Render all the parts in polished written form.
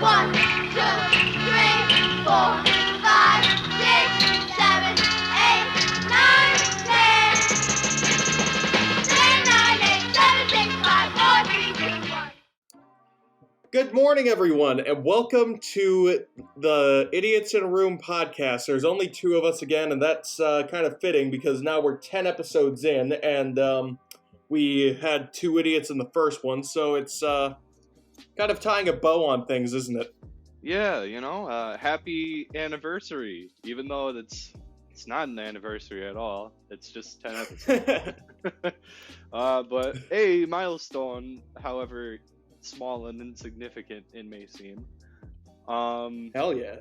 1, 2, 3, 4, 5, 6, 7, 8, 9, 10. 10, 9, 8, 7, 6, 5, 4, 3, 2, 1. Good morning, everyone, and welcome to the Idiots in a Room podcast. There's only two of us again, and that's kind of fitting because now we're 10 episodes in, and we had two idiots in the first one, so it's kind of tying a bow on things, isn't it? Yeah, happy anniversary, even though it's not an anniversary at all. It's just 10 episodes. But a milestone, however small and insignificant it may seem. Hell yeah.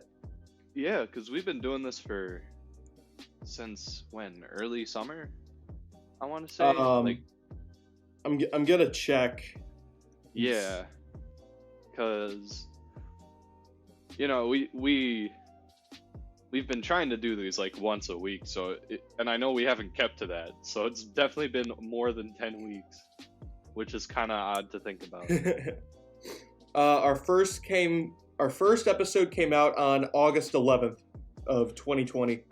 Yeah, because we've been doing this since when? Early summer? I want to say. I'm gonna check. Yeah, because we've been trying to do these like once a week, and I know we haven't kept to that, so it's definitely been more than 10 weeks, which is kind of odd to think about. Our first episode came out on August 11th of 2020.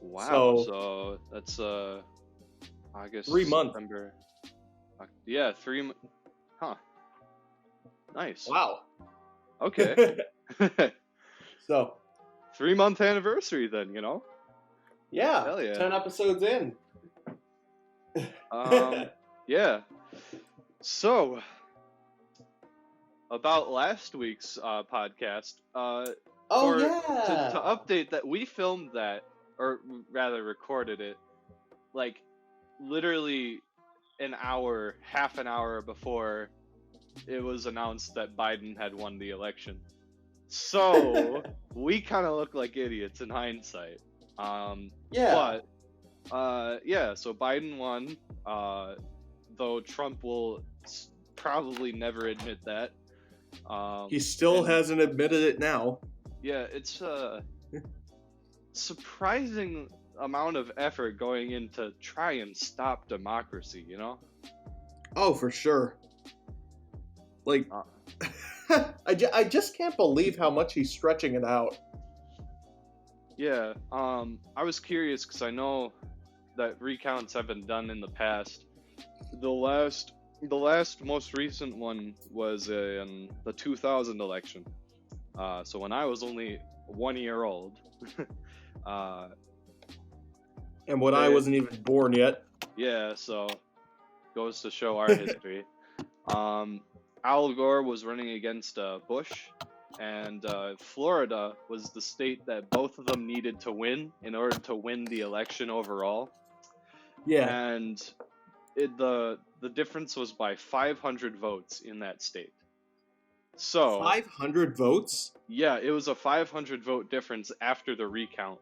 Wow, so that's August, 3 months. September. Yeah, 3 months. Huh. Nice. Wow. Okay. So 3-month anniversary then, Yeah, Hell yeah. 10 episodes in. Yeah. So, about last week's podcast, to update that, we filmed that, or rather recorded it, like, literally half an hour before it was announced that Biden had won the election. So, we kind of look like idiots in hindsight. Yeah. But, so Biden won, though Trump will probably never admit that. He still hasn't admitted it now. Yeah, it's a surprising amount of effort going in to try and stop democracy, Oh, for sure. Like, I just can't believe how much he's stretching it out. Yeah, I was curious because I know that recounts have been done in the past. The last most recent one was in the 2000 election. So when I was only 1 year old. And when I wasn't even born yet. Yeah, so goes to show our history. Al Gore was running against Bush, and Florida was the state that both of them needed to win in order to win the election overall. Yeah. And the difference was by 500 votes in that state. So 500 votes? Yeah, it was a 500 vote difference after the recount.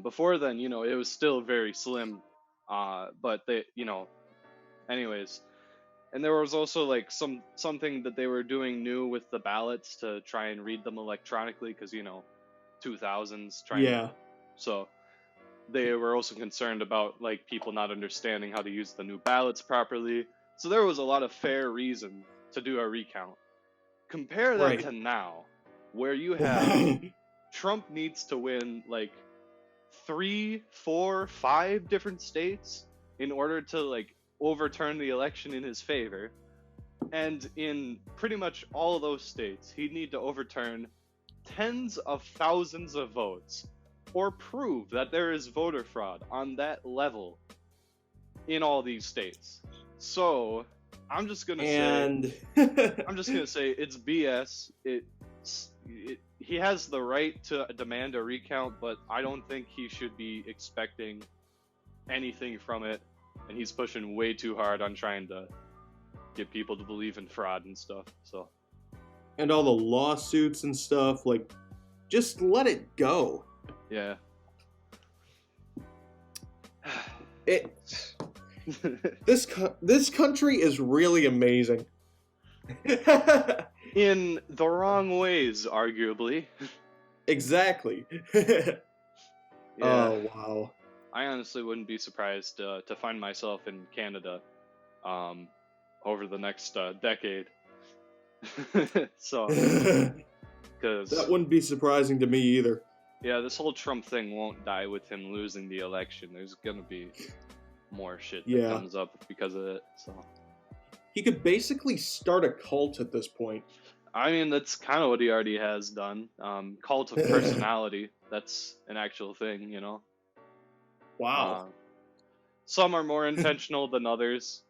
Before then, it was still very slim. But they, anyways. And there was also like something that they were doing new with the ballots to try and read them electronically, because 2000s trying. Yeah. So they were also concerned about like people not understanding how to use the new ballots properly. So there was a lot of fair reason to do a recount. Compare that to now, where you have Trump needs to win like 3, 4, 5 different states in order to like overturn the election in his favor, and in pretty much all of those states he'd need to overturn tens of thousands of votes or prove that there is voter fraud on that level in all these states. So I'm just gonna say it's BS. He has the right to demand a recount, but I don't think he should be expecting anything from it. And he's pushing way too hard on trying to get people to believe in fraud and stuff. So, and all the lawsuits and stuff, like, just let it go. Yeah. This country is really amazing. In the wrong ways, arguably. Exactly. Yeah. Oh, wow. I honestly wouldn't be surprised to find myself in Canada over the next decade. So Because That wouldn't be surprising to me either. yeah, this whole Trump thing won't die with him losing the election. There's gonna be more shit that comes up because of it. So he could basically start a cult at this point. I mean, that's kind of what he already has done. Cult of personality. That's an actual thing, you know. Wow. Some are more intentional than others.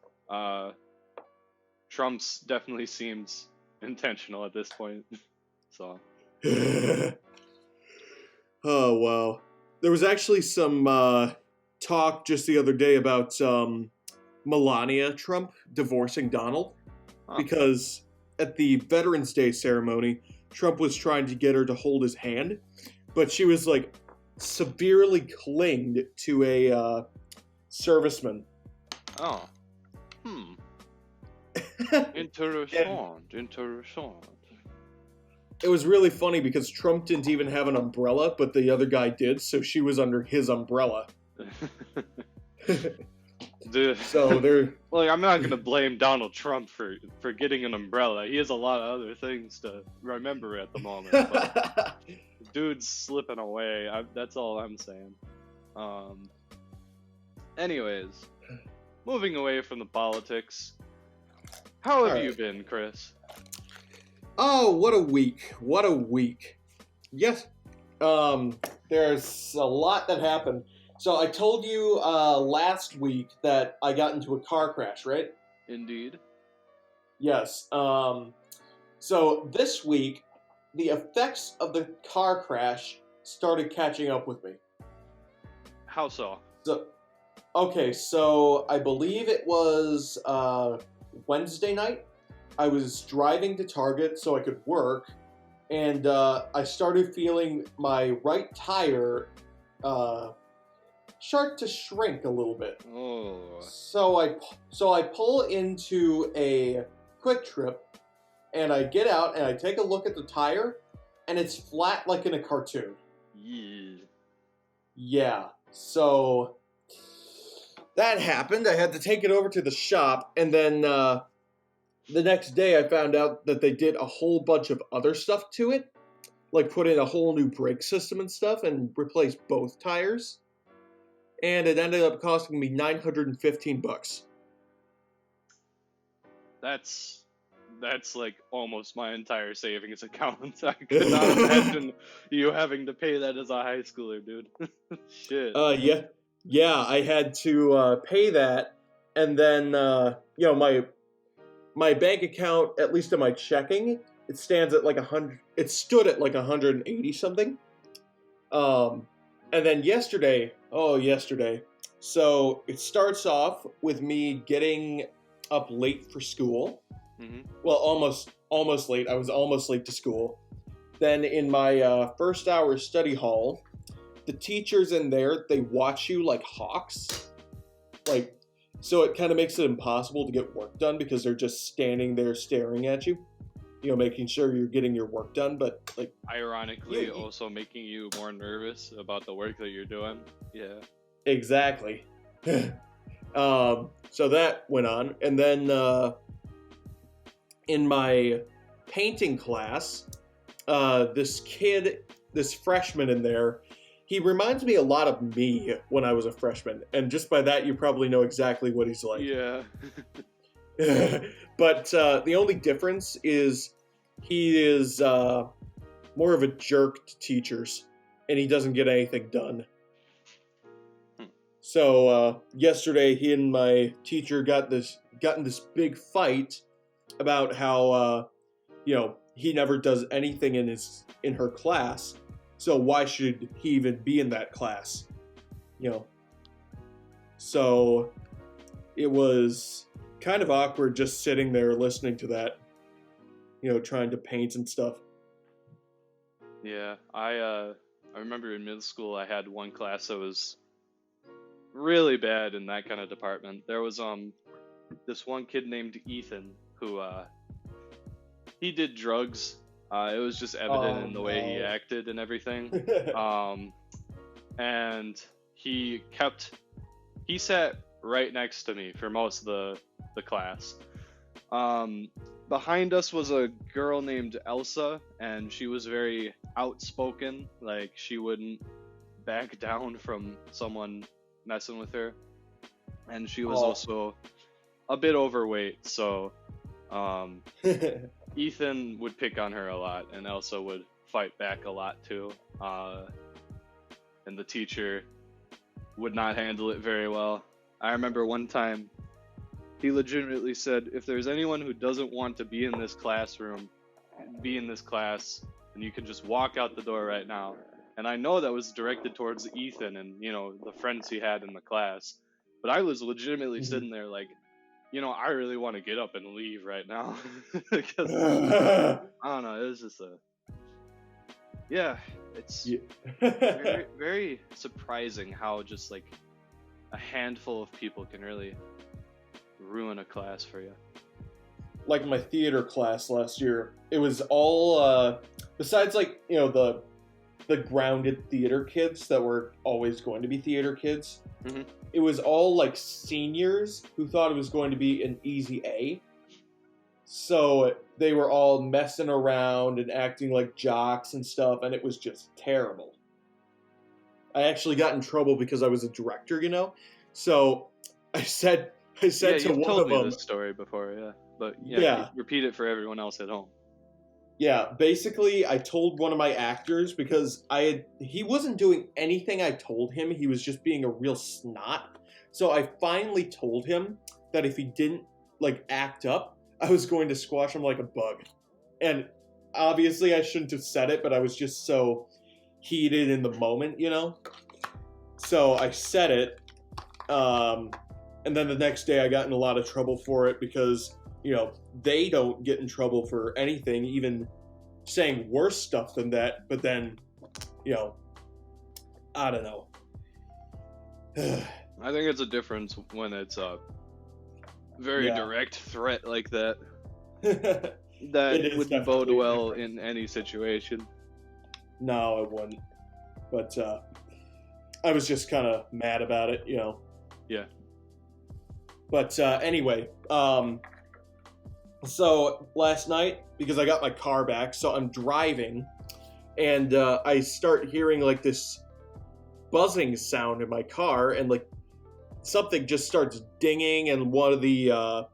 Trump's definitely seems intentional at this point. So. Oh, wow. There was actually some talk just the other day about Melania Trump divorcing Donald. Because at the Veterans Day ceremony, Trump was trying to get her to hold his hand, but she was like severely clinged to a serviceman. Oh. Interessant. It was really funny because Trump didn't even have an umbrella, but the other guy did, so she was under his umbrella. Dude. So they're... Like, I'm not gonna blame Donald Trump for getting an umbrella. He has a lot of other things to remember at the moment. But dude's slipping away. That's all I'm saying. Anyways, moving away from the politics. How have you been, Chris? Oh, what a week. What a week. Yes, there's a lot that happened. So I told you last week that I got into a car crash, right? Indeed. Yes. So this week, the effects of the car crash started catching up with me. How so? So I believe it was Wednesday night. I was driving to Target so I could work, and I started feeling my right tire start to shrink a little bit. Oh. So I pull into a Quick Trip, and I get out and I take a look at the tire, and it's flat like in a cartoon. Yeah. So that happened. I had to take it over to the shop, and then the next day I found out that they did a whole bunch of other stuff to it, like put in a whole new brake system and stuff and replace both tires. And it ended up costing me $915. That's like almost my entire savings account. I could not imagine you having to pay that as a high schooler, dude. Shit. Yeah, I had to pay that, and then my bank account, at least in my checking, it stands at like 100. It stood at like 180 something. And then yesterday. So it starts off with me getting up late for school. Mm-hmm. Well, almost late. I was almost late to school. Then in my first hour study hall, the teachers in there, they watch you like hawks. Like, so it kind of makes it impossible to get work done because they're just standing there staring at you, making sure you're getting your work done. But like, ironically, also making you more nervous about the work that you're doing. Yeah. Exactly. So that went on, and then in my painting class, this freshman in there, he reminds me a lot of me when I was a freshman, and just by that you probably know exactly what he's like. Yeah. But the only difference is he is more of a jerk to teachers, and he doesn't get anything done. So yesterday, he and my teacher got in this big fight about how he never does anything in her class. So why should he even be in that class? So it was kind of awkward just sitting there listening to that. Trying to paint and stuff. Yeah, I remember in middle school I had one class that was really bad in that kind of department. There was this one kid named Ethan who he did drugs. It was just evident in the way he acted and everything. And he sat right next to me for most of the class. But behind us was a girl named Elsa, and she was very outspoken. Like, she wouldn't back down from someone messing with her. And she was also a bit overweight, so Ethan would pick on her a lot, and Elsa would fight back a lot too. And the teacher would not handle it very well. I remember one time he legitimately said, if there's anyone who doesn't want to be in this classroom, be in this class, and you can just walk out the door right now. And I know that was directed towards Ethan and, you know, the friends he had in the class. But I was legitimately sitting there like, you know, I really want to get up and leave right now. Because, I don't know, it was just it's very, very surprising how just like a handful of people can really ruin a class for you. Like my theater class last year, it was all, besides like, you know, the grounded theater kids that were always going to be theater kids, it was all like seniors who thought it was going to be an easy A. So they were all messing around and acting like jocks and stuff, and it was just terrible. I actually got in trouble because I was a director, you know? So I said to you've one told of me them... this story before, yeah. But yeah. Repeat it for everyone else at home. Yeah, basically, I told one of my actors because he wasn't doing anything I told him. He was just being a real snot. So I finally told him that if he didn't, like, act up, I was going to squash him like a bug. And obviously, I shouldn't have said it, but I was just so heated in the moment, you know? So I said it, and then the next day I got in a lot of trouble for it because... you know, they don't get in trouble for anything, even saying worse stuff than that, but then, you know, I don't know. I think it's a difference when it's a very direct threat like that. That wouldn't bode well in any situation. No, it wouldn't. But I was just kind of mad about it, you know. Yeah. But anyway, so last night, because I got my car back, so I'm driving, and I start hearing like this buzzing sound in my car, and like something just starts dinging, and one of the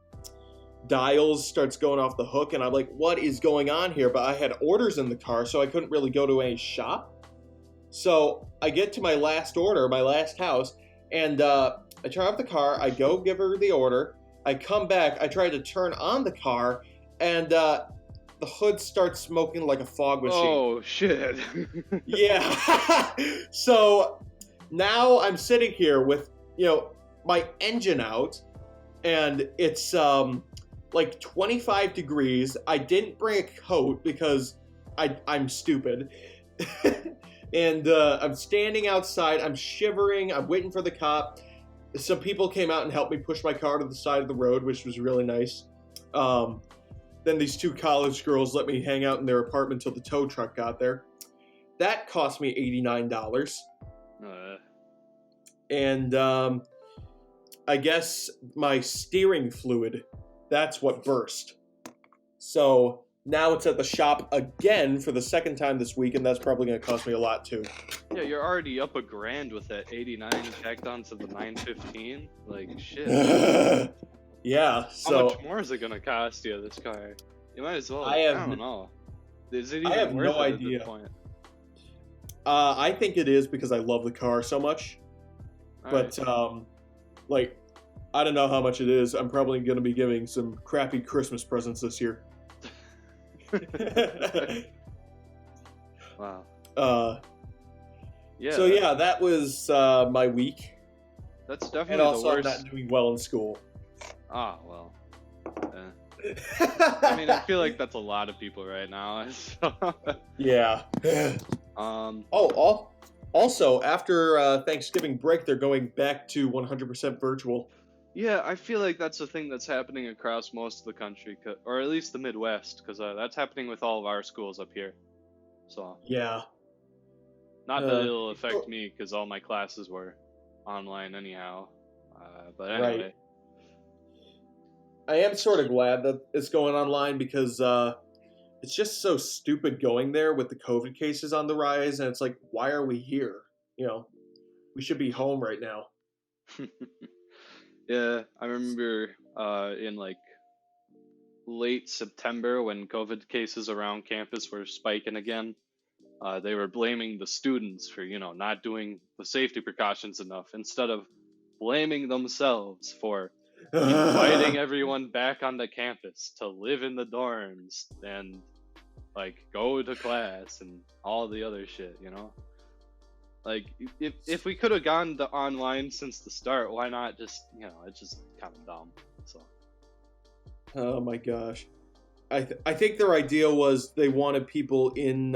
dials starts going off the hook, and I'm like, what is going on here? But I had orders in the car, so I couldn't really go to any shop. So I get to my last order, my last house, and I turn off the car, I go give her the order, I come back, I try to turn on the car, and the hood starts smoking like a fog machine. Oh, shit. Yeah. So now I'm sitting here with, you know, my engine out, and it's like 25 degrees. I didn't bring a coat because I'm stupid. And I'm standing outside, I'm shivering, I'm waiting for the cop. Some people came out and helped me push my car to the side of the road, which was really nice. Then these two college girls let me hang out in their apartment till the tow truck got there. That cost me $89. And I guess my steering fluid, that's what burst. So now it's at the shop again for the second time this week, and that's probably going to cost me a lot too. Yeah, you're already up $1,000 with that 89 tacked onto the 915. Like, shit. Yeah, so... how much more is it going to cost you, this car? You might as well... I don't know. Is it even I have worth no it idea. at this point? I think it is because I love the car so much. But, like, I don't know how much it is. I'm probably going to be giving some crappy Christmas presents this year. Wow. So yeah, that was my week. That's definitely and also the worst. I'm not doing well in school. Ah, well. I mean, I feel like that's a lot of people right now. So. Yeah. Also, after Thanksgiving break, they're going back to 100% virtual. Yeah, I feel like that's a thing that's happening across most of the country, or at least the Midwest, because that's happening with all of our schools up here. So. Yeah. Not that it'll affect me, because all my classes were online anyhow. But anyway. Right. I am sort of glad that it's going online because it's just so stupid going there with the COVID cases on the rise, and it's like, why are we here? We should be home right now. Yeah, I remember in like late September when COVID cases around campus were spiking again. They were blaming the students for, not doing the safety precautions enough instead of blaming themselves for inviting everyone back onto campus to live in the dorms and like go to class and all the other shit, Like if we could have gone to online since the start, why not just, it's just kind of dumb. So. Oh my gosh. I think their idea was they wanted people in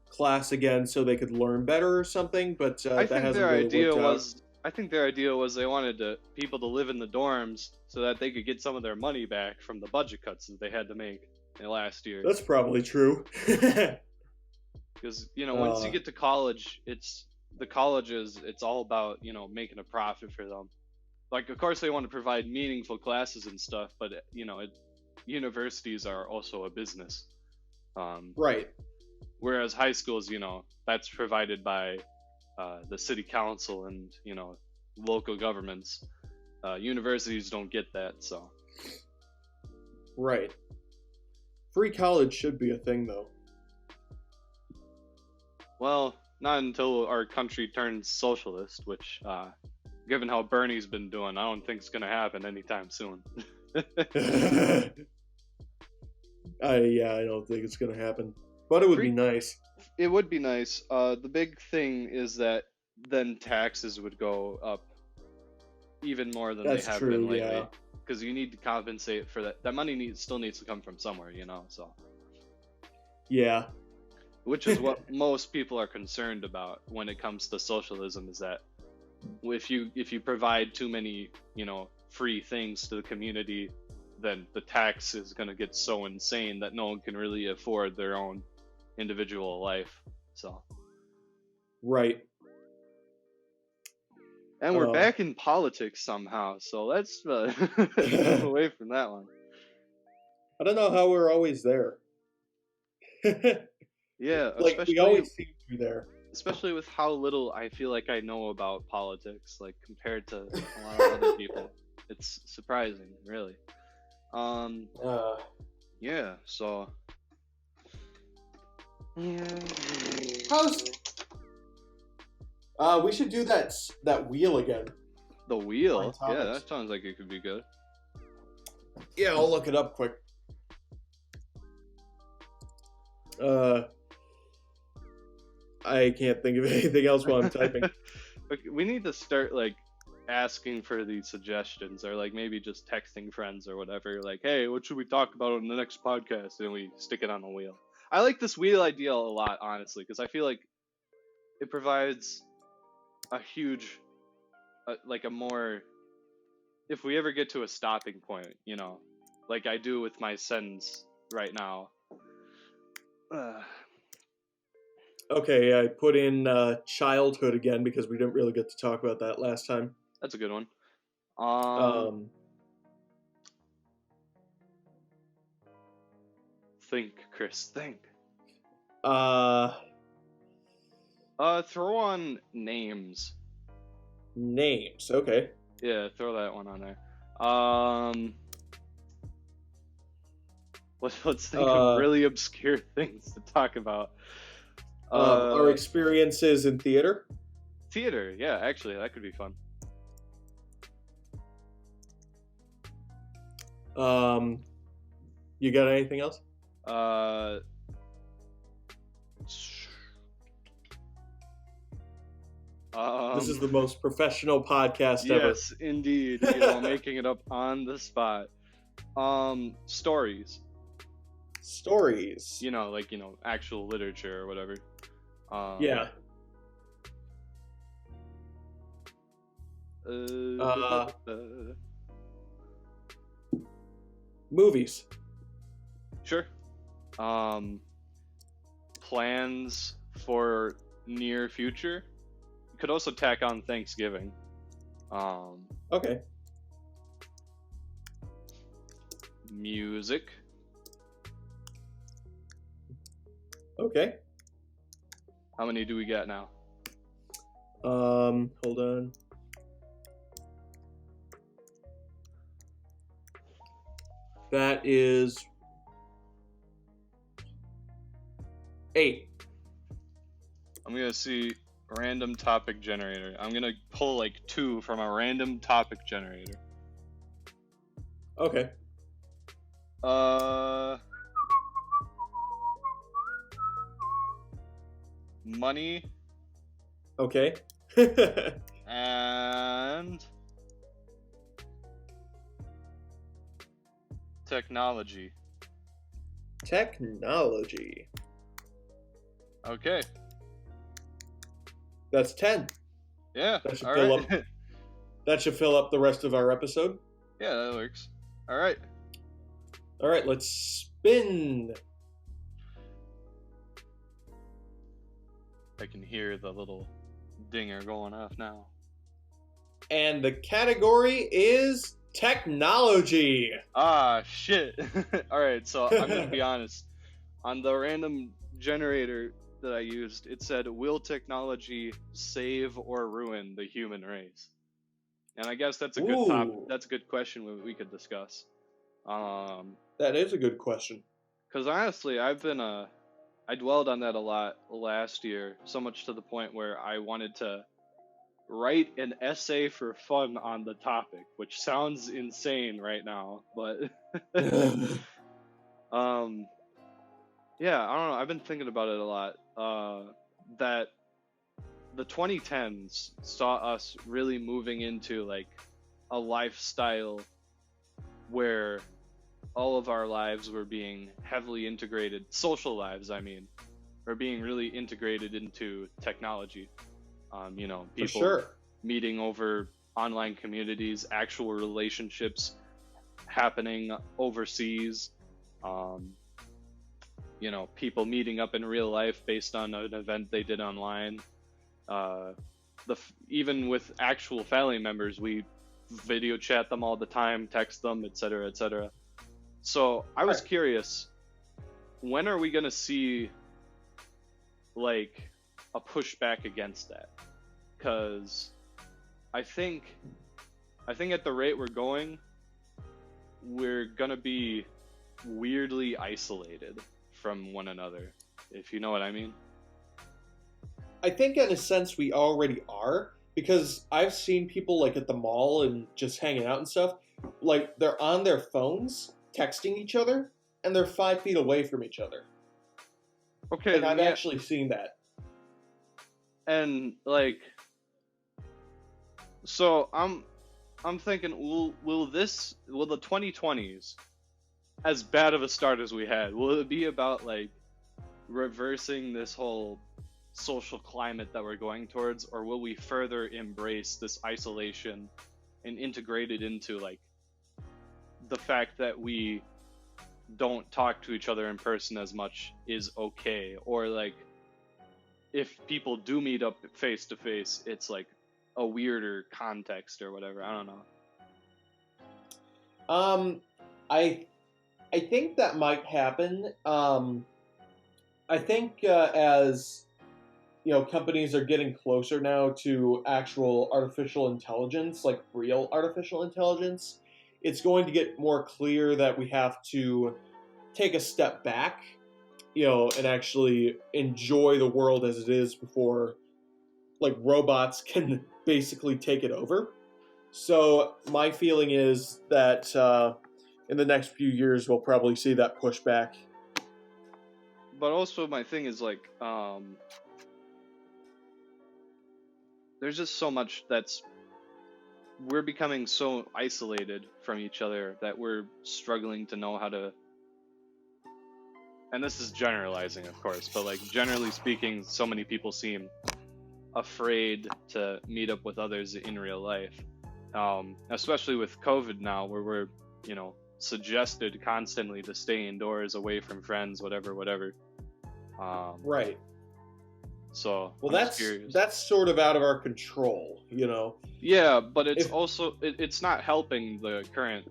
class again so they could learn better or something, but that hasn't really worked out. I think their idea was they wanted people to live in the dorms so that they could get some of their money back from the budget cuts that they had to make last year. That's probably true. Because once you get to college, it's all about making a profit for them. Like, of course, they want to provide meaningful classes and stuff, but universities are also a business. Right. Whereas high schools, that's provided by the city council and local governments. Universities don't get that, so. Right. Free college should be a thing, though. Well, not until our country turns socialist, which, given how Bernie's been doing, I don't think it's going to happen anytime soon. I don't think it's going to happen. But it would be nice. It would be nice. The big thing is that then taxes would go up even more than they have been lately. Because you need to compensate for that. That money still needs to come from somewhere, so. Yeah. Which is what most people are concerned about when it comes to socialism, is that if you provide too many, free things to the community, then the tax is going to get so insane that no one can really afford their own individual life. So. Right. And we're back in politics somehow, so let's move away from that one. I don't know how we're always there. Yeah, like we always seem to be there. Especially with how little I feel like I know about politics, like compared to a lot of other people. It's surprising, really. Yeah, so. We should do that wheel again. The wheel? Yeah, that sounds like it could be good. Yeah, I'll look it up quick. I can't think of anything else while I'm typing. Okay, we need to start asking for these suggestions, or maybe just texting friends or whatever. Like, hey, what should we talk about on the next podcast? And we stick it on the wheel. I like this wheel idea a lot, honestly, because I feel like it provides a huge, a more, if we ever get to a stopping point, like I do with my sentence right now. Okay, I put in childhood again because we didn't really get to talk about that last time. That's a good one. Think, Chris, think. Throw on names. Names, okay. Yeah, throw that one on there. Let's think of really obscure things to talk about. Our experiences in theater? Theater, yeah, actually, that could be fun. You got anything else? This is the most professional podcast ever. Yes, indeed. Making it up on the spot. Stories. Stories. Actual literature or whatever. Yeah. Movies. Sure. Plans for near future. You could also tack on Thanksgiving. Okay. music. Okay. How many do we got now? Hold on. That is 8. I'm gonna see random topic generator. I'm gonna pull like 2 from a random topic generator. Okay. Money Okay. and technology. Technology. Okay. That's 10. Yeah. That should All fill right. up. That should fill up the rest of our episode. Yeah, that works. All right. All right, let's spin. I can hear the little dinger going off now. And the category is technology. Ah, shit. All right, so I'm going to be honest. On the random generator that I used, it said, will technology save or ruin the human race? And I guess that's a good that's a good question we could discuss. That is a good question. Because honestly, I dwelled on that a lot last year, so much to the point where I wanted to write an essay for fun on the topic, which sounds insane right now, but yeah, I don't know. I've been thinking about it a lot. That the 2010s saw us really moving into like a lifestyle where all of our lives were being heavily integrated, social lives, I mean, were being really integrated into technology. People meeting over online communities, actual relationships happening overseas, people meeting up in real life based on an event they did online. Even with actual family members, we video chat them all the time, text them, etc., etc. So I was curious, when are we gonna see like a pushback against that? Because I think at the rate we're going, we're gonna be weirdly isolated from one another, if you know what I mean. I think in a sense we already are, because I've seen people like at the mall and just hanging out and stuff, like they're on their phones texting each other and they're 5 feet away from each other. Okay, and I've actually seen that. And like, so I'm thinking, will the 2020s, as bad of a start as we had, will it be about like reversing this whole social climate that we're going towards, or will we further embrace this isolation and integrate it into like the fact that we don't talk to each other in person as much is okay, or like if people do meet up face to face, it's like a weirder context or whatever. I don't know. I think that might happen. I think as companies are getting closer now to actual artificial intelligence, like real artificial intelligence, it's going to get more clear that we have to take a step back, and actually enjoy the world as it is before, like, robots can basically take it over. So my feeling is that in the next few years, we'll probably see that pushback. But also my thing is like, there's just so much we're becoming so isolated from each other that we're struggling to know how to, and this is generalizing, of course, but like generally speaking, so many people seem afraid to meet up with others in real life, especially with COVID now, where we're suggested constantly to stay indoors, away from friends, whatever. Right. So that's sort of out of our control, Yeah, but it's also it's not helping the current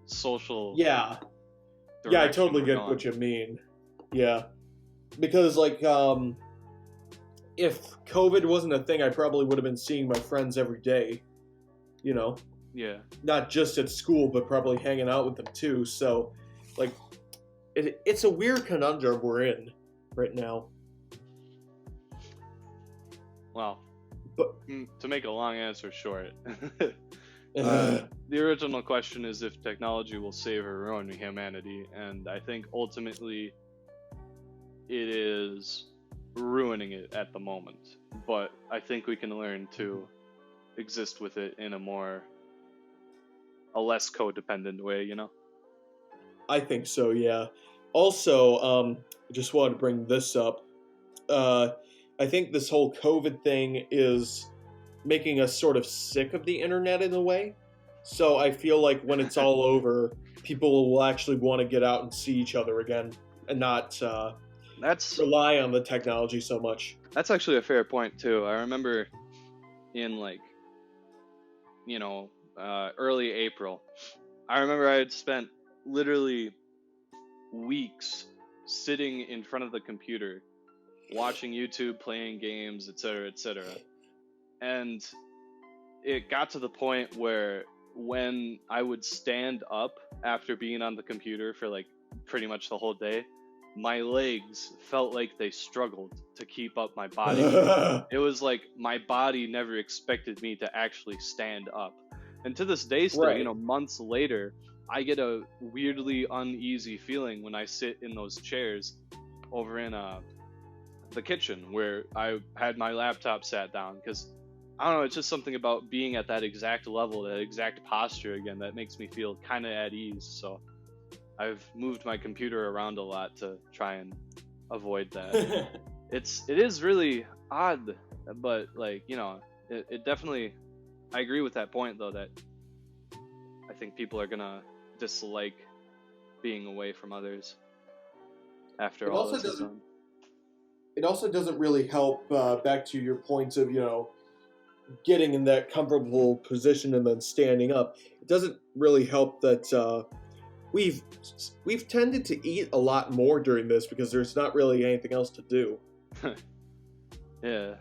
social. Yeah. Yeah, I direction totally we're get going. what you mean. Yeah. Because, like, if COVID wasn't a thing, I probably would have been seeing my friends every day, you know? Yeah. Not just at school, but probably hanging out with them too. So, like, it's a weird conundrum we're in right now. Well, But to make a long answer short, the original question is if technology will save or ruin humanity, and I think ultimately it is ruining it at the moment. But I think we can learn to exist with it in a less codependent way, you know? I think so, yeah. Also, I just wanted to bring this up. I think this whole COVID thing is making us sort of sick of the internet in a way. So I feel like when it's all over, people will actually want to get out and see each other again and not That's rely on the technology so much. that's actually a fair point too. I remember in like, early April, I remember I had spent literally weeks sitting in front of the computer watching YouTube, playing games, etc., etc. And it got to the point where when I would stand up after being on the computer for like pretty much the whole day, my legs felt like they struggled to keep up my body. It was like my body never expected me to actually stand up. And to this day still, Right. Months later, I get a weirdly uneasy feeling when I sit in those chairs over in the kitchen where I had my laptop sat down, because I don't know, it's just something about being at that exact level, that exact posture again, that makes me feel kind of at ease. So I've moved my computer around a lot to try and avoid that. It is really odd, but like, it definitely, I agree with that point though, that I think people are gonna dislike being away from others after It all also this is doesn't- done. It also doesn't really help, back to your points of, getting in that comfortable position and then standing up. It doesn't really help that we've tended to eat a lot more during this because there's not really anything else to do. Yeah.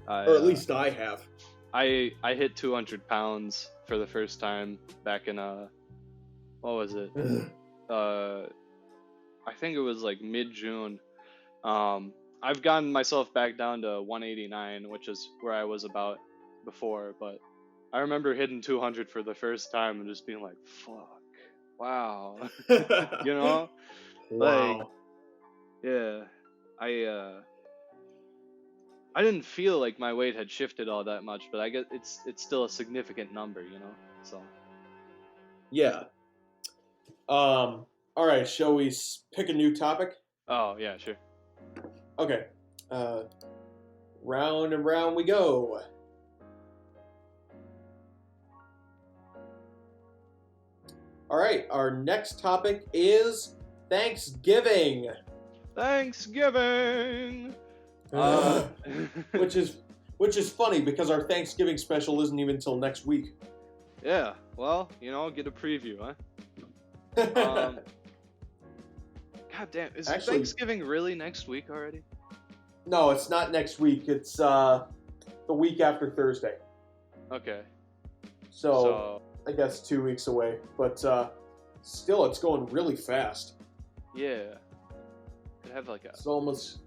Or at least I have. I hit 200 pounds for the first time back in what was it? I think it was like mid-June. I've gotten myself back down to 189, which is where I was about before, but I remember hitting 200 for the first time and just being like, fuck, wow. Wow. Like, yeah, I didn't feel like my weight had shifted all that much, but I guess it's still a significant number, so. Yeah. All right, shall we pick a new topic? Oh, yeah, sure. Okay. Round and round we go. All right, our next topic is Thanksgiving. Thanksgiving! Which is funny because our Thanksgiving special isn't even until next week. Yeah, well, get a preview, huh? God damn, is Actually, Thanksgiving really next week already? No, it's not next week. It's the week after Thursday. Okay. So I guess 2 weeks away. But still, it's going really fast. Yeah. Could have like It's almost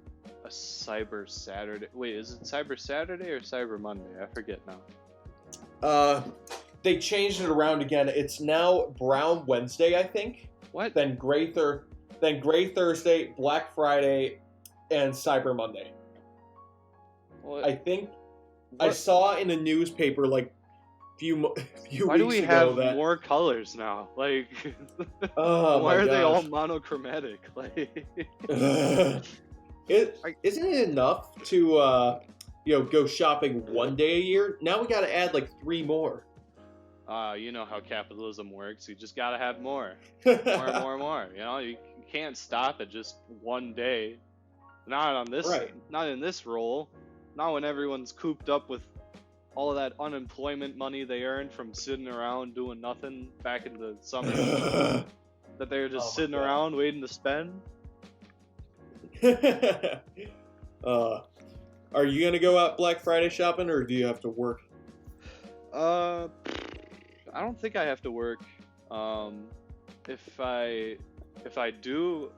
a Cyber Saturday. Wait, is it Cyber Saturday or Cyber Monday? I forget now. They changed it around again. It's now Brown Wednesday, I think. What? Then Gray Thursday, Black Friday, and Cyber Monday. What? I think I saw in a newspaper like few Why do weeks we ago have more colors now? Like, why are they all monochromatic? Like, isn't it enough to go shopping one day a year? Now we got to add like 3 more. You know how capitalism works. You just gotta have more, more. You can't stop at just one day. Not on this. Right. Not in this role. Not when everyone's cooped up with all of that unemployment money they earned from sitting around doing nothing back in the summer. that they're just Oh my sitting God. around waiting to spend. Are you gonna go out Black Friday shopping, or do you have to work? I don't think I have to work. If I do,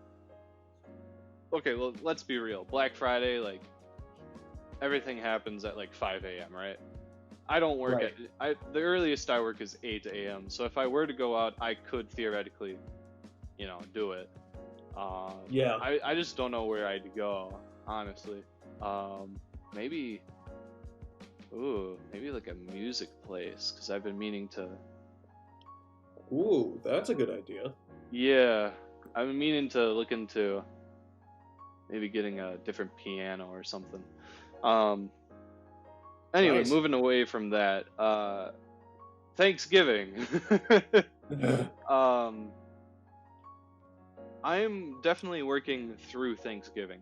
okay, well, let's be real. Black Friday, like, everything happens at like 5 a.m., right? I don't work Right. the earliest I work is 8 a.m. So if I were to go out, I could theoretically, do it. Yeah. I just don't know where I'd go, honestly. Maybe like a music place, because I've been meaning to. Ooh, that's a good idea. Yeah, I've been meaning to look into maybe getting a different piano or something. Anyway, Nice. moving away from that, Thanksgiving. I'm definitely working through Thanksgiving,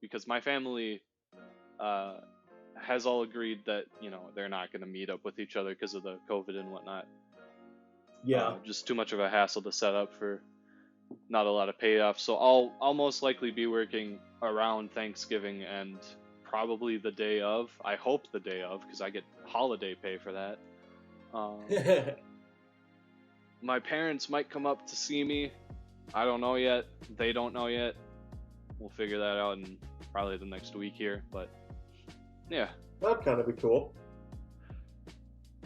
because my family has all agreed that they're not going to meet up with each other because of the COVID and whatnot. Yeah. Just too much of a hassle to set up for not a lot of payoff. So I'll most likely be working around Thanksgiving and probably the day of. I hope the day of, because I get holiday pay for that. My parents might come up to see me. I don't know yet. They don't know yet. We'll figure that out in probably the next week here. But yeah, That'd kind of be cool.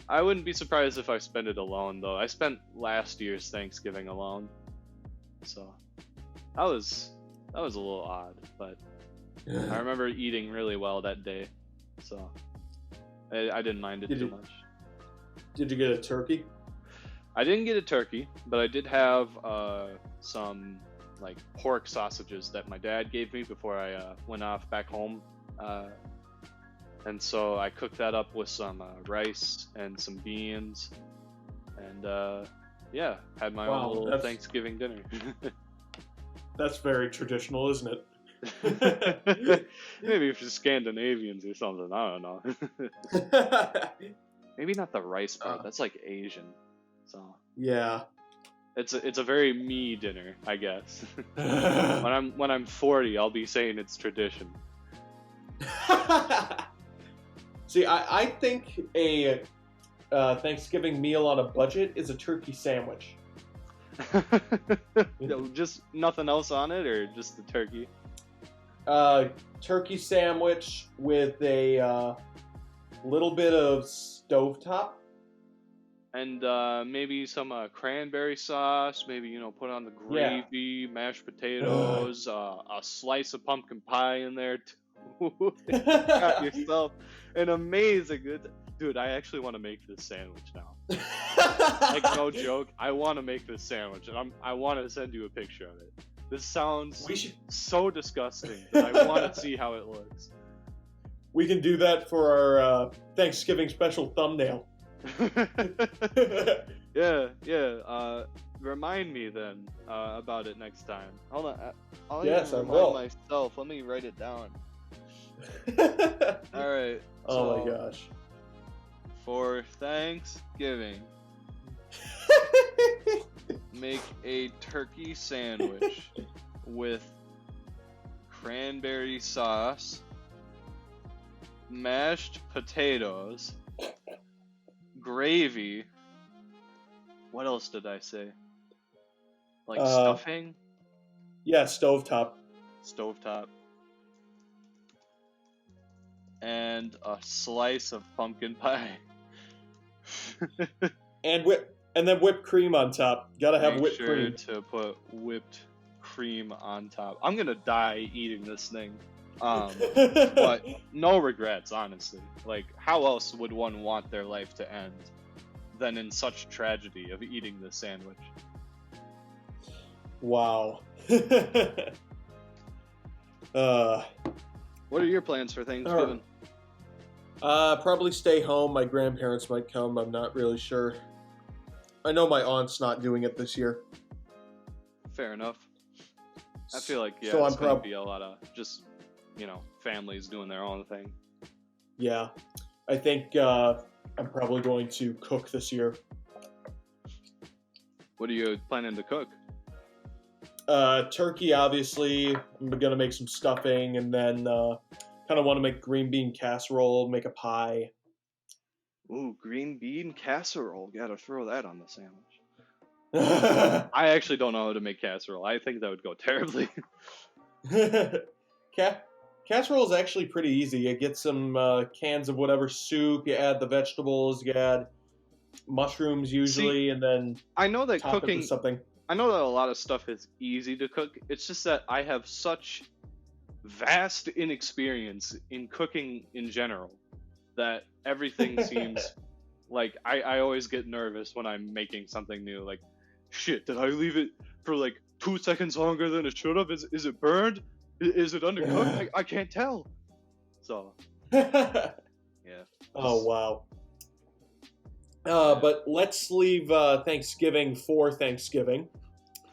I wouldn't be surprised if I spend it alone, though. I spent last year's Thanksgiving alone, so that was a little odd. But I remember eating really well that day, so I didn't mind it too much. Did you get a turkey? I didn't get a turkey, but I did have some like pork sausages that my dad gave me before I went off back home. And so I cooked that up with some rice and some beans, and yeah, had my own little Thanksgiving dinner. That's very traditional, isn't it? Maybe for Scandinavians or something, I don't know. Maybe not the rice part. That's like Asian. So yeah, it's a very me dinner, I guess. when I'm 40, I'll be saying it's tradition. See, I think a Thanksgiving meal on a budget is a turkey sandwich. Just nothing else on it, or just the turkey? Turkey sandwich with a little bit of stovetop. And maybe some cranberry sauce, maybe, put on the gravy, mashed potatoes, a slice of pumpkin pie in there too. You got yourself an amazing... Dude, I actually want to make this sandwich now. Like, no joke, I want to make this sandwich, and I want to send you a picture of it. This sounds so disgusting, but I want to see how it looks. We can do that for our Thanksgiving special thumbnail. Yeah. Remind me then about it next time. Hold on. I'll yes, I remind will. myself. Let me write it down. All right. Oh my gosh. For Thanksgiving, make a turkey sandwich with cranberry sauce, mashed potatoes, gravy. What else did I say? Like stuffing? Yeah, stovetop. Stovetop. And a slice of pumpkin pie. and then whipped cream on top. Gotta have whipped cream. Make sure to put whipped cream on top. I'm gonna die eating this thing. But no regrets, honestly. Like, how else would one want their life to end than in such tragedy of eating this sandwich? Wow. What are your plans for Thanksgiving? Probably stay home. My grandparents might come. I'm not really sure. I know my aunt's not doing it this year. Fair enough. I feel like, yeah, so it's going to be a lot of just, families doing their own thing. Yeah. I think I'm probably going to cook this year. What are you planning to cook? Turkey, obviously. I'm gonna make some stuffing, and then kind of want to make green bean casserole, make a pie. Ooh, green bean casserole. Gotta throw that on the sandwich. Ca- I actually don't know how to make casserole. I think that would go terribly. Casserole is actually pretty easy. You get some cans of whatever soup, you add the vegetables, you add mushrooms See, usually, and then I know that top it with cooking, something. I know that a lot of stuff is easy to cook. It's just that I have such vast inexperience in cooking in general that everything seems like I always get nervous when I'm making something new. Like, shit, did I leave it for like 2 seconds longer than it should have? Is it burned? Is it undercooked? I can't tell. So, yeah. Oh Just, wow. yeah, But let's leave Thanksgiving for Thanksgiving.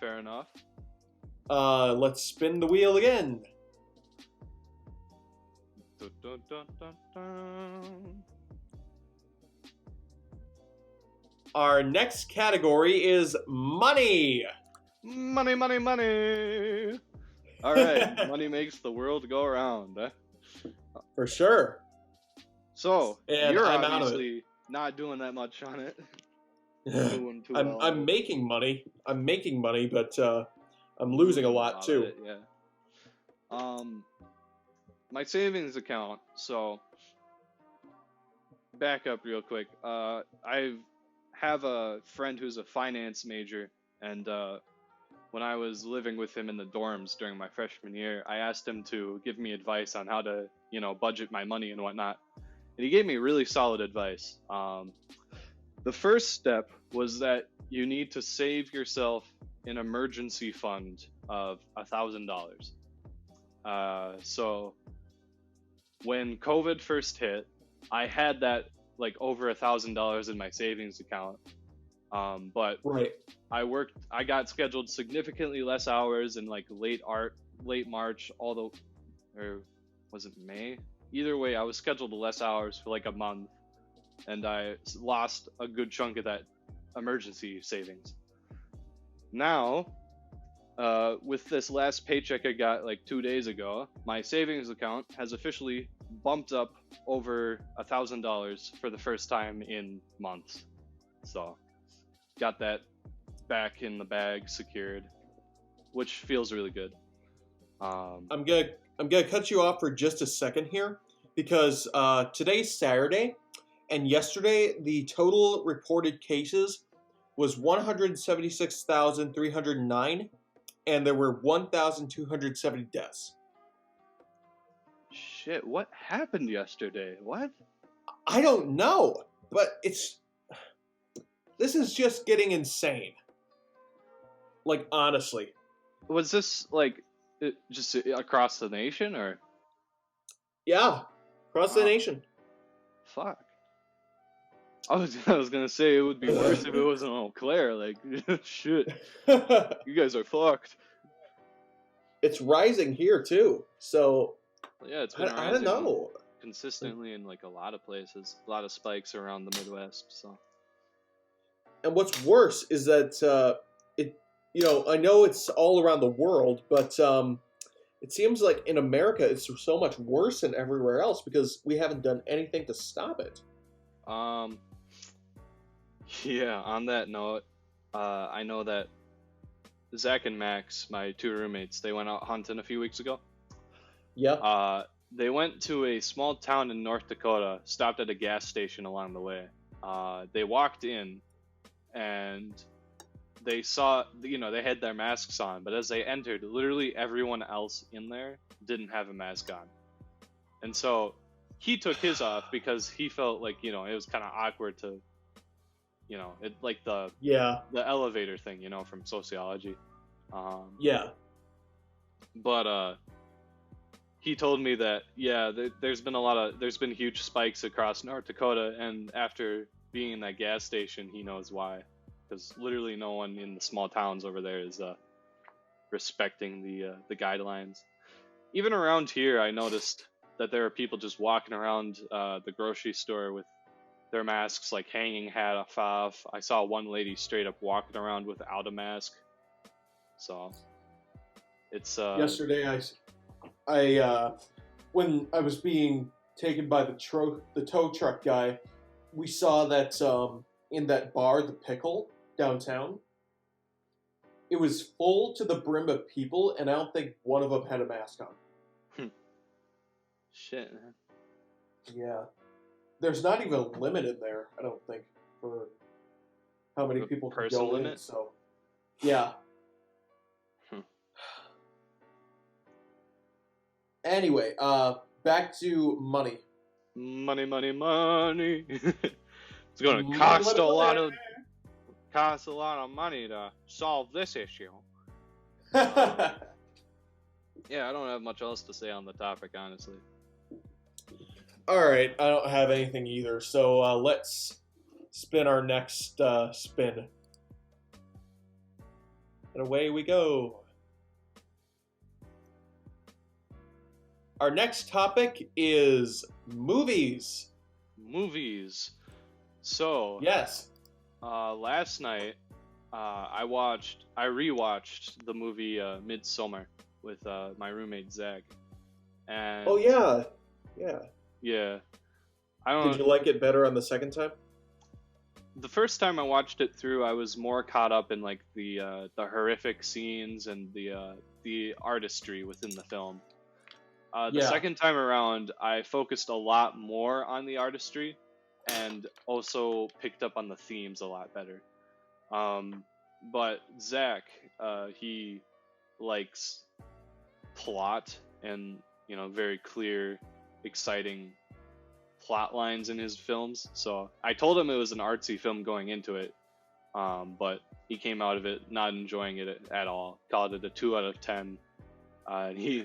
fair enough. Let's spin the wheel again. Dun, dun, dun, dun, dun. Our next category is money. Money, money, money. All right, money makes the world go around. For sure. So And you're I'm out of obviously not doing that much on it. it. Doing too I'm well. I'm making money. I'm making money, but I'm losing Losing a lot of too. it, yeah. My savings account. So back up real quick. I have a friend who's a finance major, and when I was living with him in the dorms during my freshman year, I asked him to give me advice on how to, budget my money and whatnot. And he gave me really solid advice. The first step was that you need to save yourself an emergency fund of $1,000. So when COVID first hit, I had that like over $1,000 in my savings account. But Right. I got scheduled significantly less hours in like late March, or was it May? Either way, I was scheduled less hours for like a month, and I lost a good chunk of that emergency savings. Now, with this last paycheck I got like 2 days ago, my savings account has officially bumped up over $1,000 for the first time in months. So, got that back in the bag, secured, which feels really good. I'm gonna cut you off for just a second here because today's Saturday, and yesterday the total reported cases was 176,309, and there were 1,270 deaths. Shit, what happened yesterday? What? I don't know, but this is just getting insane. Like honestly. Was this like just across the nation or? Yeah, across the Wow, nation. fuck. I was gonna say it would be worse if it wasn't Eau Claire. Like, shit, you guys are fucked. It's rising here too. So Yeah, it's been I don't rising know. consistently in like a lot of places. A lot of spikes around the Midwest. So And what's worse is that it, I know it's all around the world, but it seems like in America it's so much worse than everywhere else because we haven't done anything to stop it. um, yeah. On that note, I know that Zach and Max, my two roommates, they went out hunting a few weeks ago. Yeah. They went to a small town in North Dakota, stopped at a gas station along the way. They walked in and they saw, they had their masks on, but as they entered, literally everyone else in there didn't have a mask on. And so he took his off because he felt like, it was kind of awkward to, it like the elevator thing, from sociology. Yeah. But he told me that there's been huge spikes across North Dakota, and after being in that gas station, he knows why, because literally no one in the small towns over there is respecting the guidelines. Even around here, I noticed that there are people just walking around the grocery store with their masks like hanging half off. I saw one lady straight up walking around without a mask. So it's Yesterday, I when I was being taken by the tow truck guy, we saw that in that bar, the Pickle downtown, it was full to the brim of people, and I don't think one of them had a mask on. Shit, man. Yeah, there's not even a limit in there. I don't think for how many people can person go in. limit? So, yeah. Anyway, back to money. Money, money, money. It's gonna Money, cost money, a lot money. of money to solve this issue. Yeah, I don't have much else to say on the topic, honestly. All right, I don't have anything either. So let's spin our next spin, and away we go. Our next topic is movies. Movies. So, Yes. last night, I rewatched the movie Midsommar with my roommate Zach. And Oh yeah, yeah. yeah, I don't. Did you like it better on the second time? The first time I watched it through, I was more caught up in like the horrific scenes and the artistry within the film. The second time around, I focused a lot more on the artistry and also picked up on the themes a lot better. But Zach, he likes plot and, very clear, exciting plot lines in his films. So I told him it was an artsy film going into it, but he came out of it not enjoying it at all. Called it a 2 out of 10. And he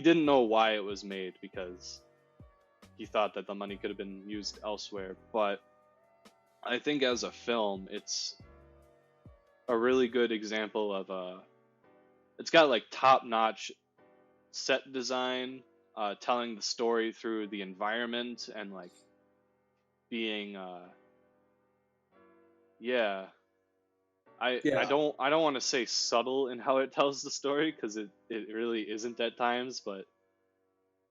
didn't know why it was made because he thought that the money could have been used elsewhere. But I think as a film, it's a really good example of it's got like top-notch set design, telling the story through the environment and like being I don't want to say subtle in how it tells the story because it really isn't at times, but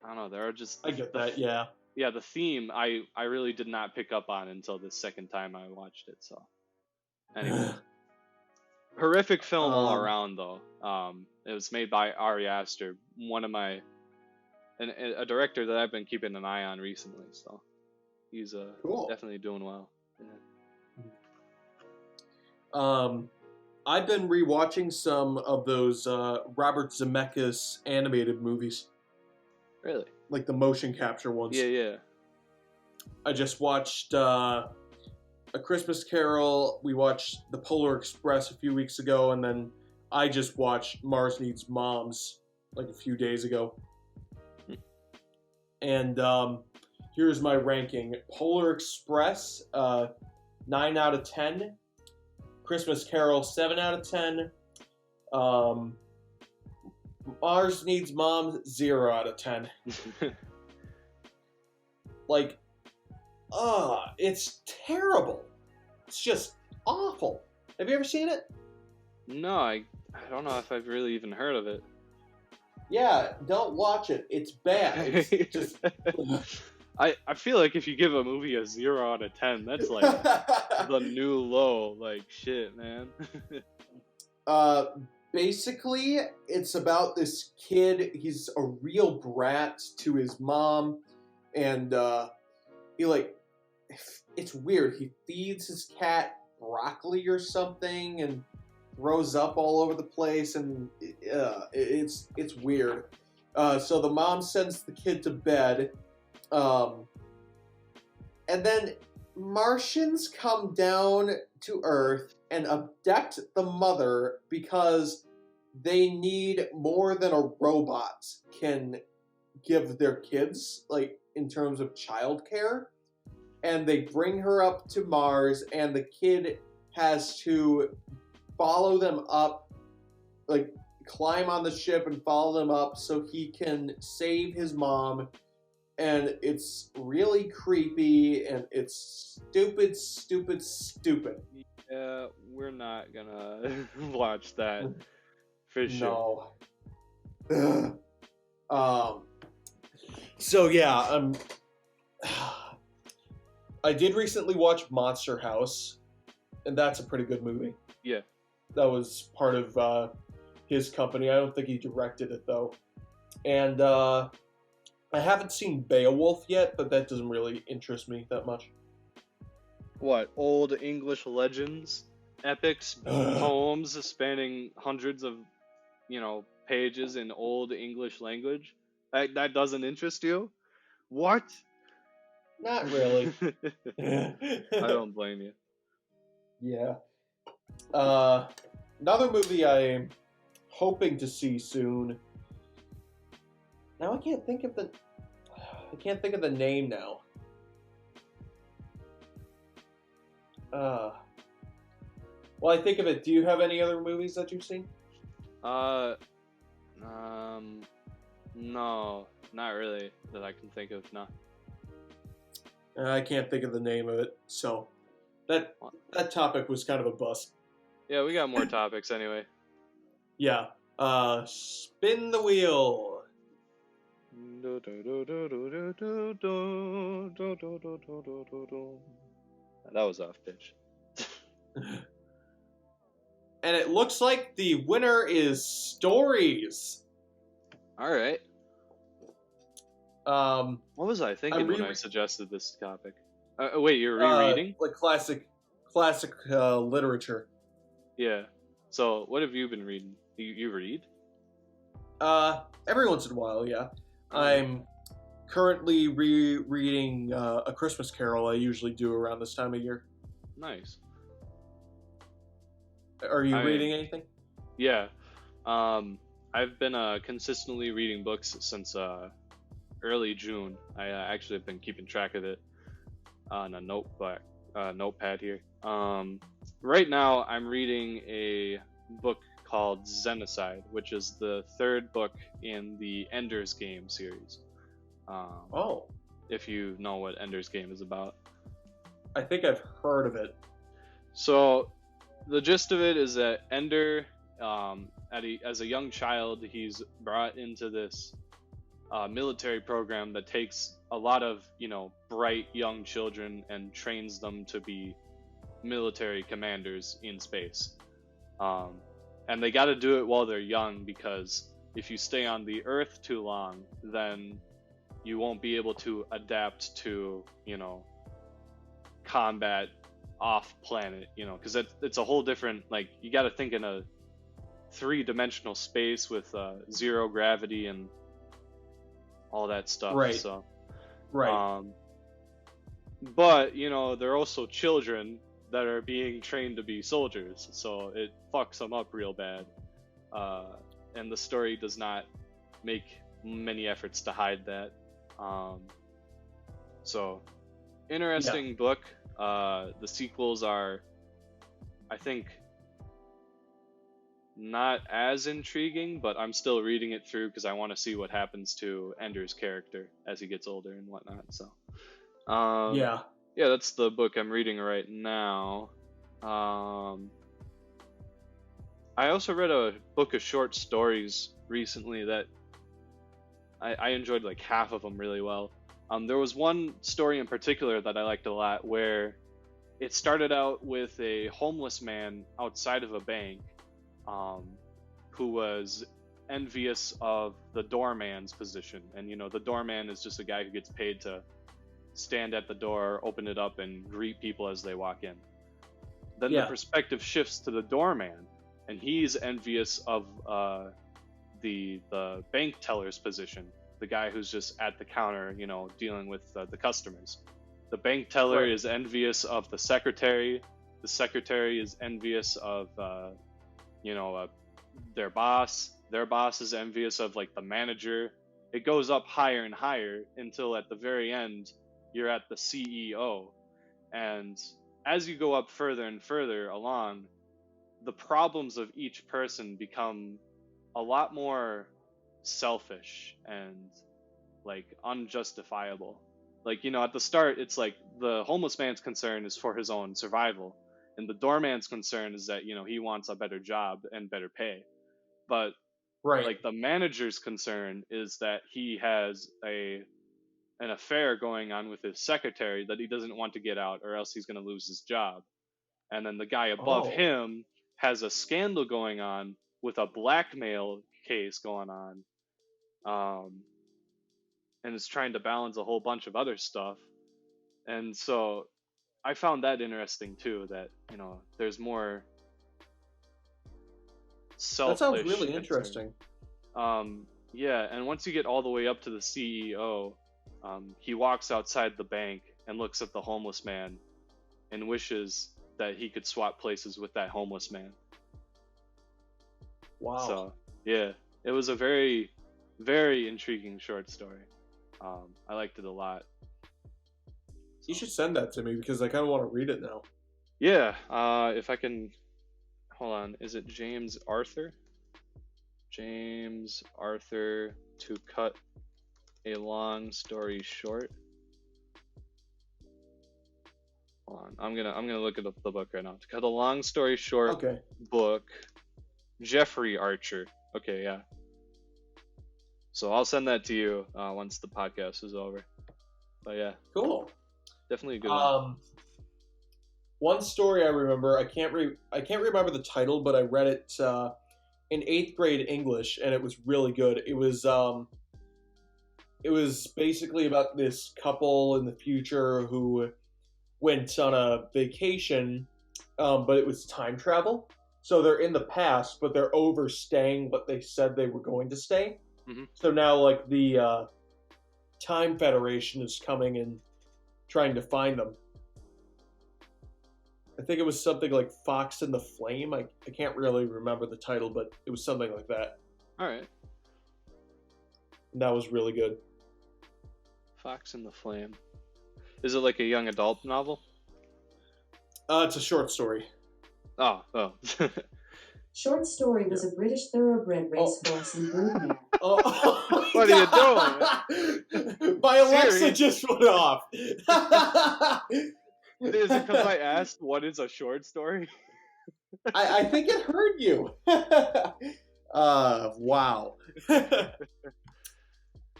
I don't know, there are just I get that. Yeah. Yeah, the theme I really did not pick up on until the second time I watched it. So anyway, horrific film all around though. It was made by Ari Aster, one of my a director that I've been keeping an eye on recently. So he's Cool. definitely doing well. Yeah. I've been rewatching some of those Robert Zemeckis animated movies, Really? like the motion capture ones. Yeah. I just watched A Christmas Carol. We watched The Polar Express a few weeks ago, and then I just watched Mars Needs Moms like a few days ago. And here's my ranking: Polar Express, 9 out of 10. Christmas Carol, 7 out of 10. Mars Needs Moms, 0 out of 10. Like, it's terrible. It's just awful. Have you ever seen it? No, I don't know if I've really even heard of it. Yeah, don't watch it. It's bad. It's just... I feel like if you give a movie a 0 out of 10, that's like the new low. Like, shit, man. Basically, it's about this kid. He's a real brat to his mom, and it's weird. He feeds his cat broccoli or something, and throws up all over the place, and it's weird. So the mom sends the kid to bed, and then Martians come down to Earth and abduct the mother because they need more than a robot can give their kids, like in terms of childcare. And they bring her up to Mars, and the kid has to follow them up, like climb on the ship and follow them up so he can save his mom and it's really creepy, and it's stupid, stupid, stupid. Yeah, we're not gonna watch that for sure. No. um. So yeah, I did recently watch Monster House, and that's a pretty good movie. Yeah. That was part of his company. I don't think he directed it though. And I haven't seen Beowulf yet, but that doesn't really interest me that much. What, old English legends, epics, Ugh. poems spanning hundreds of, pages in old English language? That doesn't interest you? What? Not really. I don't blame you. Yeah. Another movie I'm hoping to see soon. Now I can't think of the name now. Well, I think of it. Do you have any other movies that you've seen? Uh, no, not really that I can think of. No. I can't think of the name of it. So that topic was kind of a bust. Yeah, we got more topics anyway. Yeah. Spin the wheel. That was off pitch. And it looks like the winner is Stories. All right. What was I thinking when I suggested this topic? Wait, you're rereading? Like classic literature. Yeah. So, what have you been reading? You read? Every once in a while, yeah. I'm currently rereading A Christmas Carol. I usually do around this time of year. Nice. Are you reading anything? Yeah. I've been consistently reading books since early June. I actually have been keeping track of it on a notepad here. Right now, I'm reading a book called Xenocide, which is the third book in the Ender's Game series. If you know what Ender's Game is about. I think I've heard of it. So, the gist of it is that Ender, as a young child, he's brought into this military program that takes a lot of, bright young children and trains them to be military commanders in space. And they got to do it while they're young, because if you stay on the Earth too long, then you won't be able to adapt to, combat off planet, because it's a whole different, you got to think in a three-dimensional space with zero gravity and all that stuff. Right. So, right. But they're also children that are being trained to be soldiers, so it fucks them up real bad. And the story does not make many efforts to hide that. So, interesting book. The sequels are, I think, not as intriguing, but I'm still reading it through because I want to see what happens to Ender's character as he gets older and whatnot. So, yeah, that's the book I'm reading right now. I also read a book of short stories recently that I enjoyed like half of them really well. There was one story in particular that I liked a lot, where it started out with a homeless man outside of a bank who was envious of the doorman's position. And, the doorman is just a guy who gets paid to stand at the door, open it up, and greet people as they walk in. Then the perspective shifts to the doorman, and he's envious of the bank teller's position, the guy who's just at the counter, dealing with the customers. The bank teller is envious of the secretary. The secretary is envious of, their boss. Their boss is envious of like the manager. It goes up higher and higher until at the very end, you're at the CEO. And as you go up further and further along, the problems of each person become a lot more selfish and like unjustifiable. Like, you know, at the start, it's like the homeless man's concern is for his own survival, and the doorman's concern is that, you know, he wants a better job and better pay. But Right. like the manager's concern is that he has an affair going on with his secretary that he doesn't want to get out, or else he's going to lose his job. And then the guy above Oh. him has a scandal going on with a blackmail case going on, and is trying to balance a whole bunch of other stuff. And so I found that interesting too, that, you know, there's more selfish. That sounds really concern. interesting. Yeah, and once you get all the way up to the CEO, he walks outside the bank and looks at the homeless man and wishes that he could swap places with that homeless man. Wow. So, yeah, it was a very, very intriguing short story. I liked it a lot. You should send that to me because I kind of want to read it now. Yeah, if I can, hold on, is it James Arthur? James Arthur, to cut a long story short. Hold on, I'm gonna look at the book right now. To cut a long story short, Okay. book, Jeffrey Archer. Okay, yeah. So I'll send that to you once the podcast is over. But yeah, Cool. definitely a good one. One story I remember, I can't remember the title, but I read it in 8th grade English, and it was really good. It was basically about this couple in the future who went on a vacation, but it was time travel. So they're in the past, but they're overstaying what they said they were going to stay. Mhm. So now, like, the Time Federation is coming and trying to find them. I think it was something like Fox and the Flame. I can't really remember the title, but it was something like that. All right. And that was really good. Fox and the Flame. Is it like a young adult novel? It's a short story. Oh. Short Story was a British thoroughbred racehorse and broodmare. Oh, What are you doing? My Alexa Siri. just went off. Is it because I asked what is a short story? I think it heard you. Wow.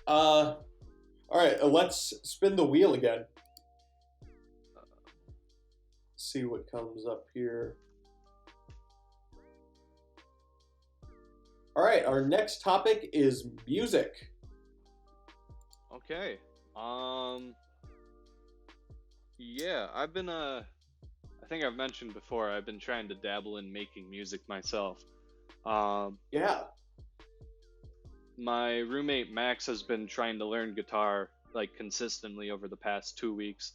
All right, let's spin the wheel again. See what comes up here. All right, our next topic is music. Okay. Yeah, I've been I think I've mentioned before, I've been trying to dabble in making music myself. Yeah. My roommate Max has been trying to learn guitar like consistently over the past 2 weeks.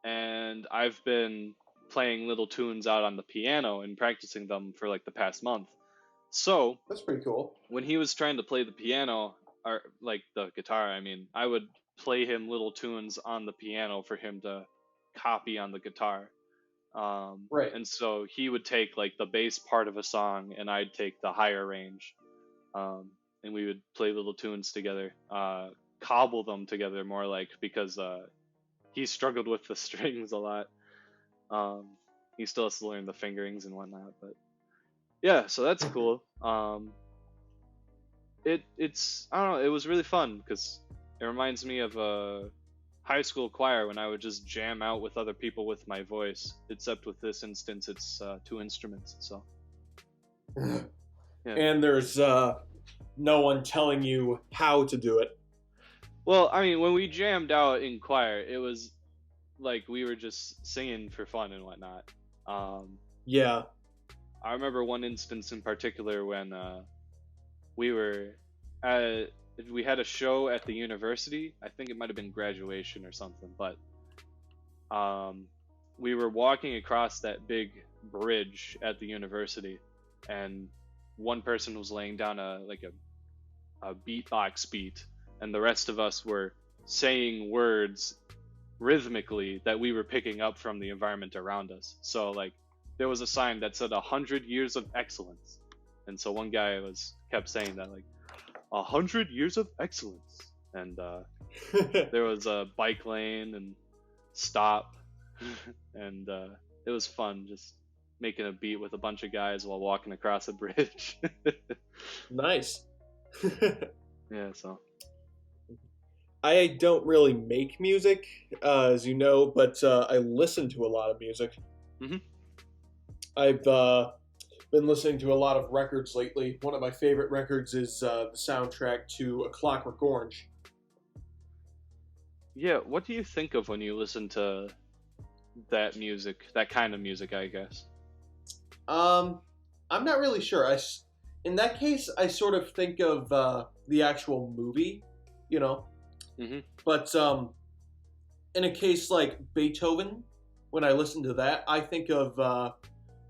And I've been playing little tunes out on the piano and practicing them for like the past month. So That's pretty cool. when he was trying to play the piano, or like the guitar, I mean, I would play him little tunes on the piano for him to copy on the guitar. Right. And so he would take like the bass part of a song, and I'd take the higher range, and we would play little tunes together, cobble them together more like, because he struggled with the strings a lot. He still has to learn the fingerings and whatnot, but yeah, so that's cool. It's I don't know, it was really fun because it reminds me of a high school choir when I would just jam out with other people with my voice, except with this instance it's 2 instruments. So yeah. And there's no one telling you how to do it. Well, I mean, when we jammed out in choir, it was like we were just singing for fun and whatnot. Yeah. I remember one instance in particular when we had a show at the university. I think it might have been graduation or something, but we were walking across that big bridge at the university, and one person was laying down a beatbox beat, and the rest of us were saying words rhythmically that we were picking up from the environment around us. So like there was a sign that said 100 years of excellence, and so one guy kept saying that, like 100 years of excellence. And there was a bike lane and stop. And it was fun just making a beat with a bunch of guys while walking across a bridge. Nice. Yeah, so. I don't really make music, as you know, but I listen to a lot of music. Mm-hmm. I've been listening to a lot of records lately. One of my favorite records is the soundtrack to A Clockwork Orange. Yeah, what do you think of when you listen to that music, that kind of music, I guess? I'm not really sure. In that case, I sort of think of the actual movie, you know. Mm-hmm. But in a case like Beethoven, when I listen to that, I think of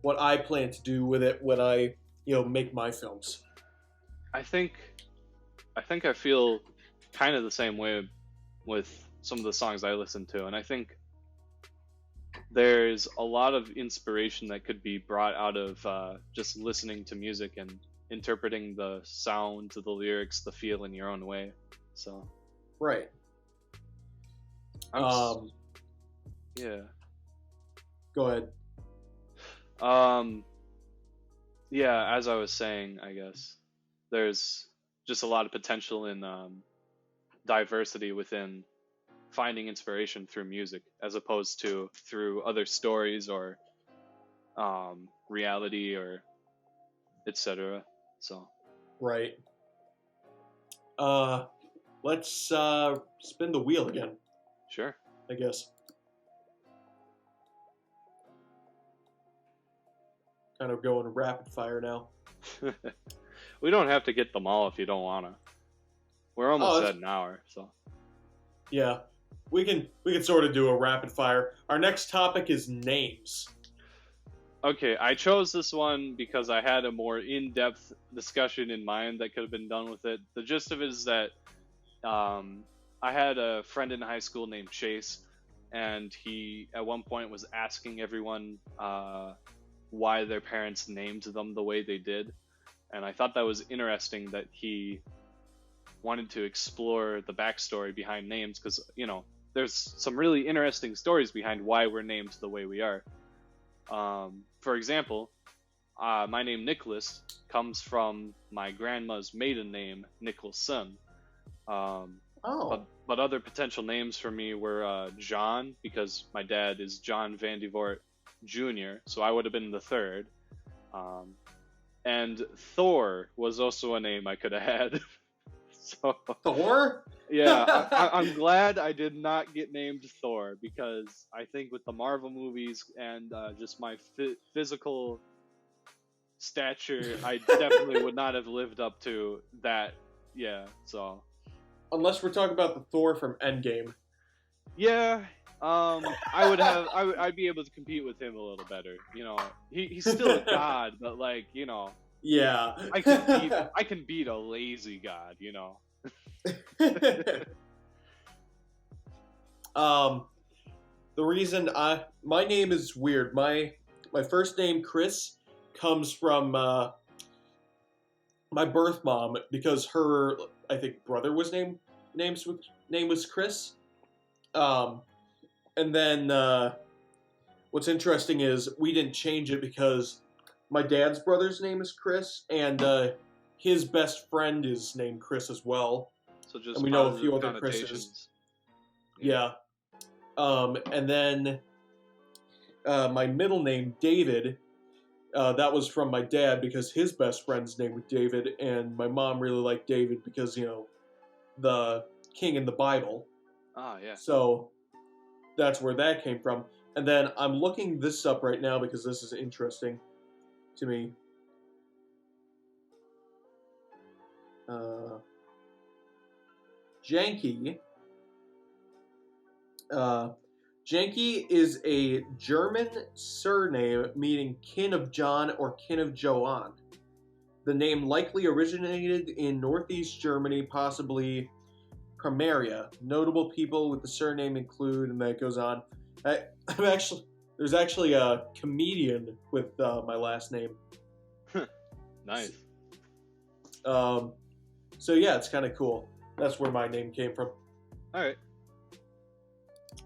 what I plan to do with it when I, make my films. I think I feel kind of the same way with some of the songs I listen to, and I think there's a lot of inspiration that could be brought out of just listening to music and interpreting the sound, the lyrics, the feel in your own way. So, right. Yeah. Go ahead. Yeah, as I was saying, I guess there's just a lot of potential in diversity within finding inspiration through music, as opposed to through other stories or reality or etc. So. Right. Let's spin the wheel again. Sure. I guess. Kind of going rapid fire now. We don't have to get them all if you don't want to. We're almost at an hour, so. Yeah, we can sort of do a rapid fire. Our next topic is names. Okay, I chose this one because I had a more in-depth discussion in mind that could have been done with it. The gist of it is that I had a friend in high school named Chase, and he at one point was asking everyone why their parents named them the way they did. And I thought that was interesting that he wanted to explore the backstory behind names, because, there's some really interesting stories behind why we're named the way we are. For example, my name Nicholas comes from my grandma's maiden name, Nicholson. But other potential names for me were John, because my dad is John Vandevort Jr., so I would have been the third. And Thor was also a name I could have had. So, Thor? Yeah, I'm glad I did not get named Thor, because I think with the Marvel movies and just my physical stature, I definitely would not have lived up to that. Yeah, so. Unless we're talking about the Thor from Endgame. Yeah, I'd be able to compete with him a little better. He's still a god, but Yeah. I can beat a lazy god. The reason my name is weird. My first name Chris comes from my birth mom, because her, I think, brother was name was Chris. And then what's interesting is we didn't change it because my dad's brother's name is Chris, and his best friend is named Chris as well. So just and we know a few other Chris's. Yeah. And then my middle name, David, that was from my dad because his best friend's name was David, and my mom really liked David because, the king in the Bible. Ah, yeah. So that's where that came from. And then I'm looking this up right now because this is interesting to me. Janky. Janky is a German surname meaning kin of John or kin of Joanne. The name likely originated in northeast Germany, possibly Primaria. Notable people with the surname include, and that goes on. There's actually a comedian with my last name. Nice. So yeah, it's kind of cool. That's where my name came from. All right.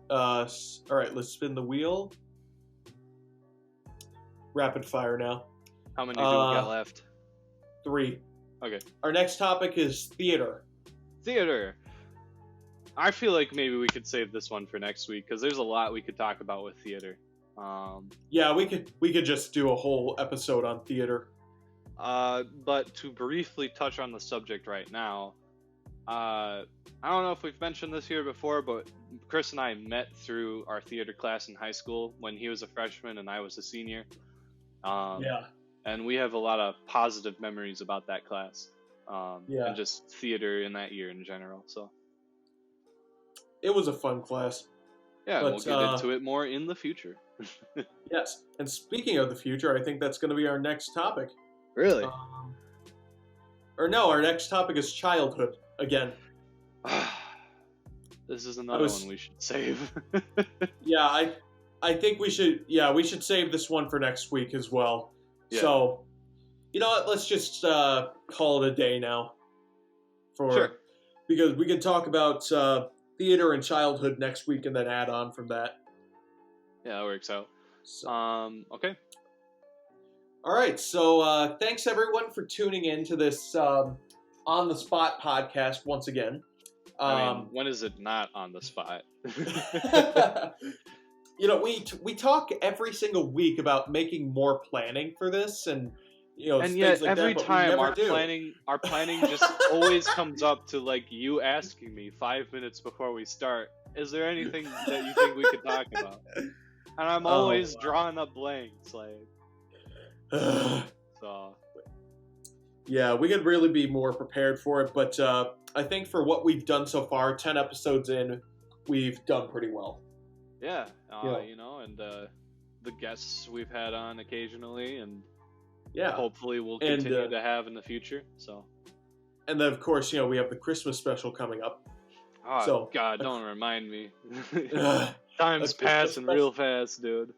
All right, let's spin the wheel. Rapid fire now. How many do we got left? 3. Okay. Our next topic is theater. Theater. I feel like maybe we could save this one for next week because there's a lot we could talk about with theater. Yeah, we could just do a whole episode on theater. But to briefly touch on the subject right now, I don't know if we've mentioned this here before, but Chris and I met through our theater class in high school when he was a freshman and I was a senior. Yeah. And we have a lot of positive memories about that class. Yeah. And just theater in that year in general. So it was a fun class. Yeah, but, we'll get into it more in the future. Yes. And speaking of the future, I think that's going to be our next topic. Really? Or no, our next topic is childhood again. This is another one we should save. Yeah, I think we should save this one for next week as well. Yeah. So, you know what? Let's just call it a day now. Sure. Because we can talk about theater and childhood next week and then add on from that. Yeah, that works out. So, okay. All right. So, thanks everyone for tuning in to this on the spot podcast once again. I mean, when is it not on the spot? You know, we talk every single week about making more planning for this, and you know, and yet like every that, time our planning just always comes up to like you asking me 5 minutes before we start, is there anything that you think we could talk about? And I'm always drawing up blanks, like. So. Yeah, we could really be more prepared for it, but I think for what we've done so far, 10 episodes in, we've done pretty well. Yeah, you know, and the guests we've had on occasionally, and hopefully we'll continue to have in the future. So, and then of course, you know, we have the Christmas special coming up. Oh so, God, don't remind me. Time's passing real fast, dude.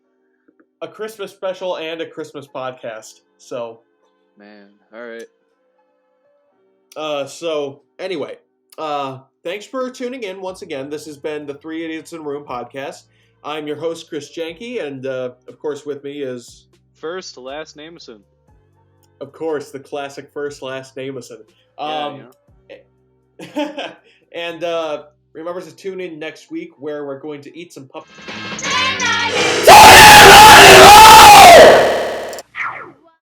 A Christmas special and a Christmas podcast. So, man, all right. So anyway, thanks for tuning in once again. This has been the 3 Idiots in a Room podcast. I'm your host, Chris Janke, and of course with me is... First, last Nameson. Of course, the classic first, last Nameson. And remember to tune in next week where we're going to eat some pumpkin.